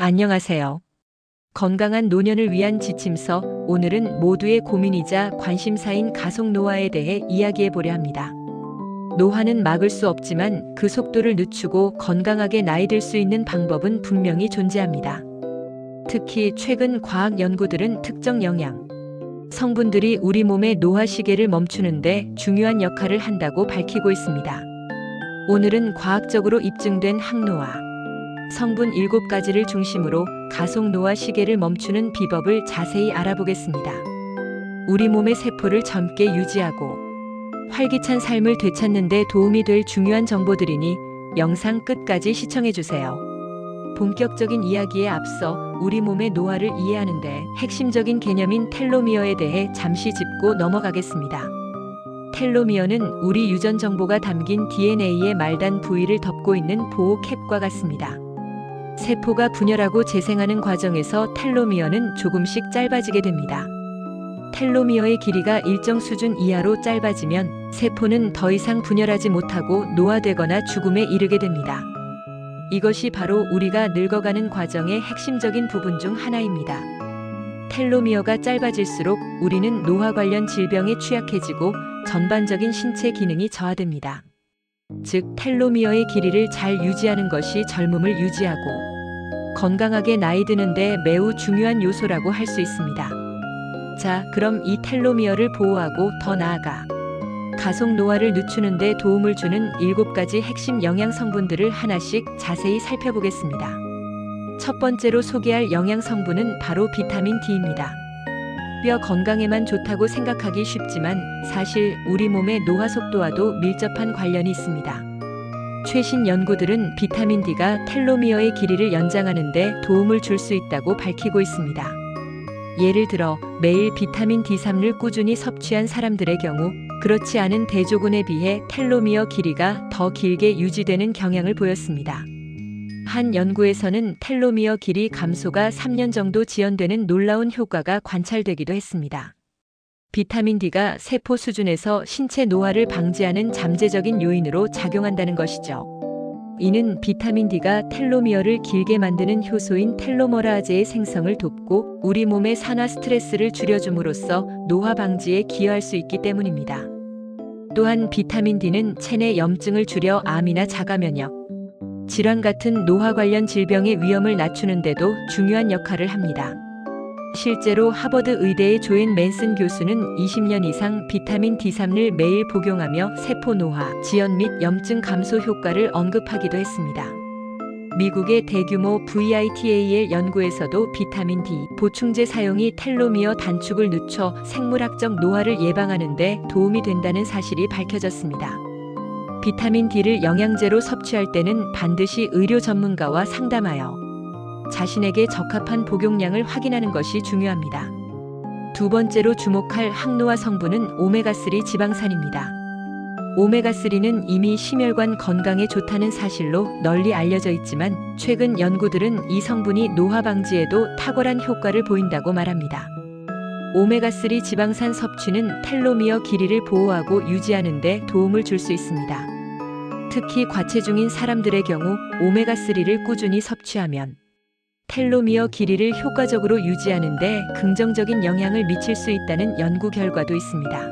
안녕하세요. 건강한 노년을 위한 지침서, 오늘은 모두의 고민이자 관심사인 가속 노화에 대해 이야기해 보려 합니다. 노화는 막을 수 없지만 그 속도를 늦추고 건강하게 나이 들 수 있는 방법은 분명히 존재합니다. 특히 최근 과학 연구들은 특정 영양, 성분들이 우리 몸의 노화 시계를 멈추는데 중요한 역할을 한다고 밝히고 있습니다. 오늘은 과학적으로 입증된 항노화 성분 7가지를 중심으로 가속 노화 시계를 멈추는 비법을 자세히 알아보겠습니다. 우리 몸의 세포를 젊게 유지하고 활기찬 삶을 되찾는 데 도움이 될 중요한 정보들이니 영상 끝까지 시청해주세요. 본격적인 이야기에 앞서 우리 몸의 노화를 이해하는 데 핵심적인 개념인 텔로미어에 대해 잠시 짚고 넘어가겠습니다. 텔로미어는 우리 유전 정보가 담긴 DNA의 말단 부위를 덮고 있는 보호 캡과 같습니다. 세포가 분열하고 재생하는 과정에서 텔로미어는 조금씩 짧아지게 됩니다. 텔로미어의 길이가 일정 수준 이하로 짧아지면 세포는 더 이상 분열하지 못하고 노화되거나 죽음에 이르게 됩니다. 이것이 바로 우리가 늙어가는 과정의 핵심적인 부분 중 하나입니다. 텔로미어가 짧아질수록 우리는 노화 관련 질병에 취약해지고 전반적인 신체 기능이 저하됩니다. 즉, 텔로미어의 길이를 잘 유지하는 것이 젊음을 유지하고 건강하게 나이 드는데 매우 중요한 요소라고 할 수 있습니다. 자, 그럼 이 텔로미어를 보호하고 더 나아가 가속 노화를 늦추는 데 도움을 주는 7가지 핵심 영양 성분들을 하나씩 자세히 살펴보겠습니다. 첫 번째로 소개할 영양 성분은 바로 비타민 D입니다. 뼈 건강에만 좋다고 생각하기 쉽지만 사실 우리 몸의 노화 속도와도 밀접한 관련이 있습니다. 최신 연구들은 비타민 D가 텔로미어의 길이를 연장하는 데 도움을 줄 수 있다고 밝히고 있습니다. 예를 들어 매일 비타민 D3를 꾸준히 섭취한 사람들의 경우 그렇지 않은 대조군에 비해 텔로미어 길이가 더 길게 유지되는 경향을 보였습니다. 한 연구에서는 텔로미어 길이 감소가 3년 정도 지연되는 놀라운 효과가 관찰되기도 했습니다. 비타민 D가 세포 수준에서 신체 노화를 방지하는 잠재적인 요인으로 작용한다는 것이죠. 이는 비타민 D가 텔로미어를 길게 만드는 효소인 텔로머라아제의 생성을 돕고 우리 몸의 산화 스트레스를 줄여줌으로써 노화 방지에 기여할 수 있기 때문입니다. 또한 비타민 D는 체내 염증을 줄여 암이나 자가면역 질환 같은 노화 관련 질병의 위험을 낮추는 데도 중요한 역할을 합니다. 실제로 하버드 의대의 조앤 맨슨 교수는 20년 이상 비타민 D3를 매일 복용하며 세포 노화, 지연 및 염증 감소 효과를 언급하기도 했습니다. 미국의 대규모 VITAL 연구에서도 비타민 D 보충제 사용이 텔로미어 단축을 늦춰 생물학적 노화를 예방하는 데 도움이 된다는 사실이 밝혀졌습니다. 비타민 D를 영양제로 섭취할 때는 반드시 의료 전문가와 상담하여 자신에게 적합한 복용량을 확인하는 것이 중요합니다. 두 번째로 주목할 항노화 성분은 오메가3 지방산입니다. 오메가3는 이미 심혈관 건강에 좋다는 사실로 널리 알려져 있지만 최근 연구들은 이 성분이 노화 방지에도 탁월한 효과를 보인다고 말합니다. 오메가3 지방산 섭취는 텔로미어 길이를 보호하고 유지하는 데 도움을 줄 수 있습니다. 특히 과체중인 사람들의 경우 오메가3를 꾸준히 섭취하면 텔로미어 길이를 효과적으로 유지하는 데 긍정적인 영향을 미칠 수 있다는 연구 결과도 있습니다.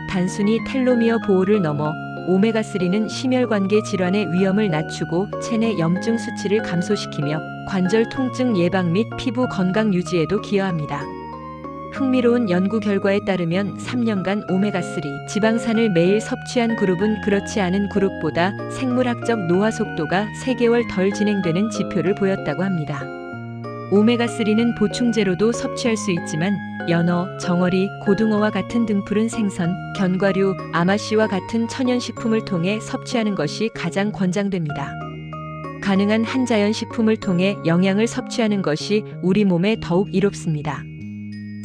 단순히 텔로미어 보호를 넘어 오메가3는 심혈관계 질환의 위험을 낮추고 체내 염증 수치를 감소시키며 관절 통증 예방 및 피부 건강 유지에도 기여합니다. 흥미로운 연구 결과에 따르면 3년간 오메가3 지방산을 매일 섭취한 그룹은 그렇지 않은 그룹보다 생물학적 노화 속도가 3개월 덜 진행되는 지표를 보였다고 합니다. 오메가3는 보충제로도 섭취할 수 있지만 연어, 정어리, 고등어와 같은 등푸른 생선, 견과류, 아마씨와 같은 천연식품을 통해 섭취하는 것이 가장 권장됩니다. 가능한 한자연 식품을 통해 영양을 섭취하는 것이 우리 몸에 더욱 이롭습니다.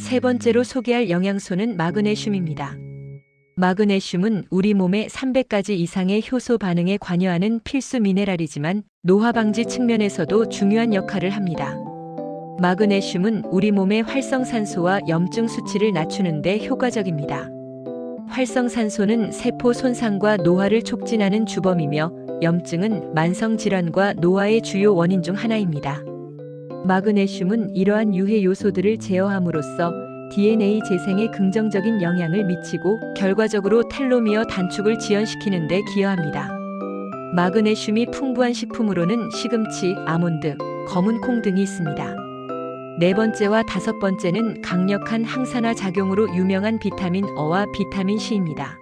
세 번째로 소개할 영양소는 마그네슘입니다. 마그네슘은 우리 몸의 300가지 이상의 효소 반응에 관여하는 필수 미네랄이지만 노화 방지 측면에서도 중요한 역할을 합니다. 마그네슘은 우리 몸의 활성산소와 염증 수치를 낮추는 데 효과적입니다. 활성산소는 세포 손상과 노화를 촉진하는 주범이며 염증은 만성 질환과 노화의 주요 원인 중 하나입니다. 마그네슘은 이러한 유해 요소들을 제어함으로써 DNA 재생에 긍정적인 영향을 미치고 결과적으로 텔로미어 단축을 지연시키는 데 기여합니다. 마그네슘이 풍부한 식품으로는 시금치, 아몬드, 검은 콩 등이 있습니다. 네 번째와 다섯 번째는 강력한 항산화 작용으로 유명한 비타민 어와 비타민 C입니다.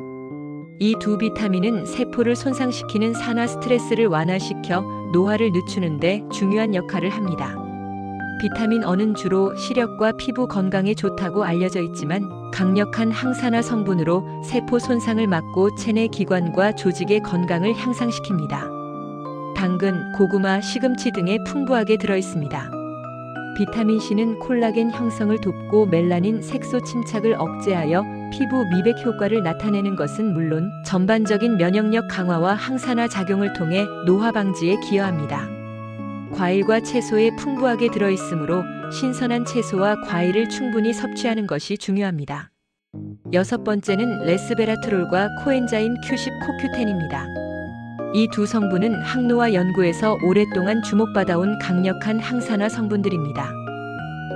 이 두 비타민은 세포를 손상시키는 산화 스트레스를 완화시켜 노화를 늦추는 데 중요한 역할을 합니다. 비타민 어는 주로 시력과 피부 건강에 좋다고 알려져 있지만 강력한 항산화 성분으로 세포 손상을 막고 체내 기관과 조직의 건강을 향상시킵니다. 당근, 고구마, 시금치 등에 풍부하게 들어 있습니다. 비타민 C는 콜라겐 형성을 돕고 멜라닌 색소 침착을 억제하여 피부 미백 효과를 나타내는 것은 물론 전반적인 면역력 강화와 항산화 작용을 통해 노화 방지에 기여합니다. 과일과 채소에 풍부하게 들어있으므로 신선한 채소와 과일을 충분히 섭취하는 것이 중요합니다. 여섯 번째는 레스베라트롤과 코엔자임 Q10-CoQ10입니다. 이 두 성분은 항노화 연구에서 오랫동안 주목받아온 강력한 항산화 성분들입니다.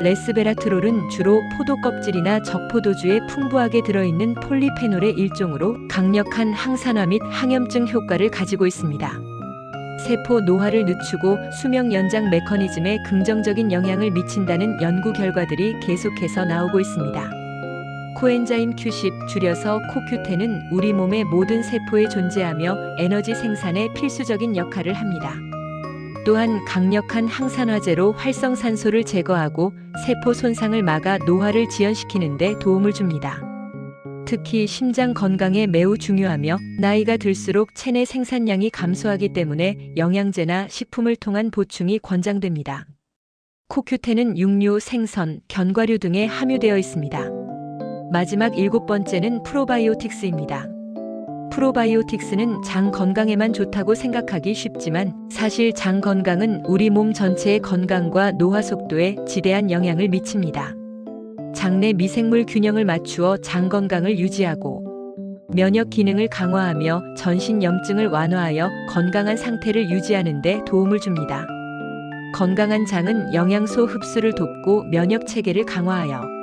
레스베라트롤은 주로 포도 껍질이나 적포도주에 풍부하게 들어있는 폴리페놀의 일종으로 강력한 항산화 및 항염증 효과를 가지고 있습니다. 세포 노화를 늦추고 수명 연장 메커니즘에 긍정적인 영향을 미친다는 연구 결과들이 계속해서 나오고 있습니다. 코엔자임 Q10, 줄여서 CoQ10은 우리 몸의 모든 세포에 존재하며 에너지 생산에 필수적인 역할을 합니다. 또한 강력한 항산화제로 활성산소를 제거하고 세포 손상을 막아 노화를 지연시키는 데 도움을 줍니다. 특히 심장 건강에 매우 중요하며 나이가 들수록 체내 생산량이 감소하기 때문에 영양제나 식품을 통한 보충이 권장됩니다. CoQ10은 육류, 생선, 견과류 등에 함유되어 있습니다. 마지막 일곱 번째는 프로바이오틱스입니다. 프로바이오틱스는 장 건강에만 좋다고 생각하기 쉽지만 사실 장 건강은 우리 몸 전체의 건강과 노화 속도에 지대한 영향을 미칩니다. 장내 미생물 균형을 맞추어 장 건강을 유지하고 면역 기능을 강화하며 전신 염증을 완화하여 건강한 상태를 유지하는 데 도움을 줍니다. 건강한 장은 영양소 흡수를 돕고 면역 체계를 강화하여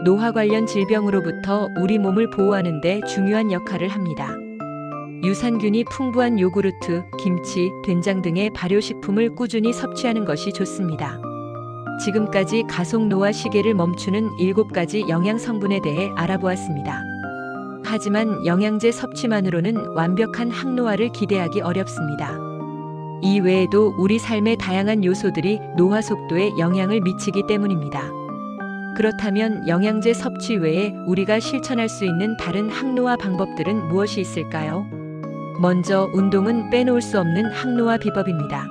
노화 관련 질병으로부터 우리 몸을 보호하는 데 중요한 역할을 합니다. 유산균이 풍부한 요구르트, 김치, 된장 등의 발효식품을 꾸준히 섭취하는 것이 좋습니다. 지금까지 가속 노화 시계를 멈추는 7가지 영양 성분에 대해 알아보았습니다. 하지만 영양제 섭취만으로는 완벽한 항노화를 기대하기 어렵습니다. 이 외에도 우리 삶의 다양한 요소들이 노화 속도에 영향을 미치기 때문입니다. 그렇다면 영양제 섭취 외에 우리가 실천할 수 있는 다른 항노화 방법들은 무엇이 있을까요? 먼저 운동은 빼놓을 수 없는 항노화 비법입니다.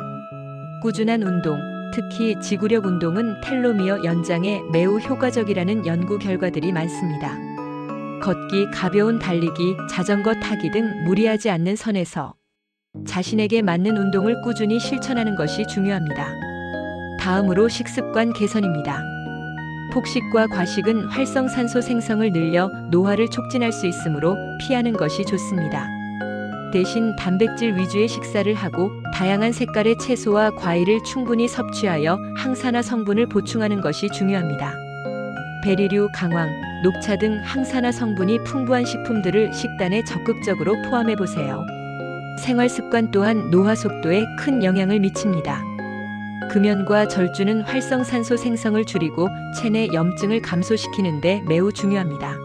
꾸준한 운동, 특히 지구력 운동은 텔로미어 연장에 매우 효과적이라는 연구 결과들이 많습니다. 걷기, 가벼운 달리기, 자전거 타기 등 무리하지 않는 선에서 자신에게 맞는 운동을 꾸준히 실천하는 것이 중요합니다. 다음으로 식습관 개선입니다. 폭식과 과식은 활성산소 생성을 늘려 노화를 촉진할 수 있으므로 피하는 것이 좋습니다. 대신 단백질 위주의 식사를 하고 다양한 색깔의 채소와 과일을 충분히 섭취하여 항산화 성분을 보충하는 것이 중요합니다. 베리류, 강황, 녹차 등 항산화 성분이 풍부한 식품들을 식단에 적극적으로 포함해 보세요. 생활 습관 또한 노화 속도에 큰 영향을 미칩니다. 금연과 절주는 활성산소 생성을 줄이고 체내 염증을 감소시키는 데 매우 중요합니다.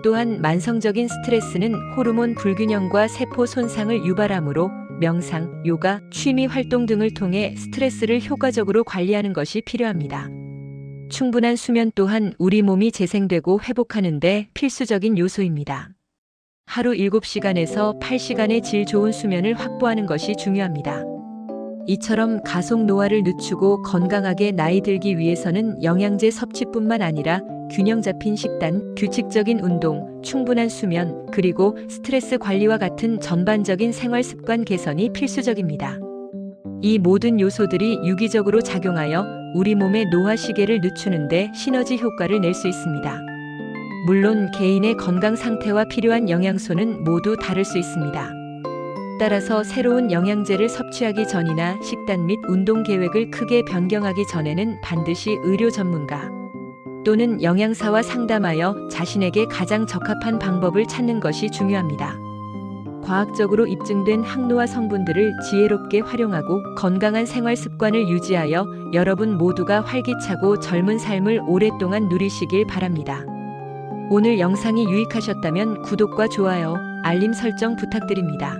또한 만성적인 스트레스는 호르몬 불균형과 세포 손상을 유발하므로 명상, 요가, 취미 활동 등을 통해 스트레스를 효과적으로 관리하는 것이 필요합니다. 충분한 수면 또한 우리 몸이 재생되고 회복하는 데 필수적인 요소입니다. 하루 7시간에서 8시간의 질 좋은 수면을 확보하는 것이 중요합니다. 이처럼 가속 노화를 늦추고 건강하게 나이 들기 위해서는 영양제 섭취뿐만 아니라 균형 잡힌 식단, 규칙적인 운동, 충분한 수면, 그리고 스트레스 관리와 같은 전반적인 생활 습관 개선이 필수적입니다. 이 모든 요소들이 유기적으로 작용하여 우리 몸의 노화 시계를 늦추는 데 시너지 효과를 낼 수 있습니다. 물론 개인의 건강 상태와 필요한 영양소는 모두 다를 수 있습니다. 따라서 새로운 영양제를 섭취하기 전이나 식단 및 운동 계획을 크게 변경하기 전에는 반드시 의료 전문가 또는 영양사와 상담하여 자신에게 가장 적합한 방법을 찾는 것이 중요합니다. 과학적으로 입증된 항노화 성분들을 지혜롭게 활용하고 건강한 생활 습관을 유지하여 여러분 모두가 활기차고 젊은 삶을 오랫동안 누리시길 바랍니다. 오늘 영상이 유익하셨다면 구독과 좋아요, 알림 설정 부탁드립니다.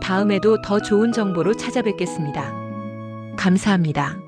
다음에도 더 좋은 정보로 찾아뵙겠습니다. 감사합니다.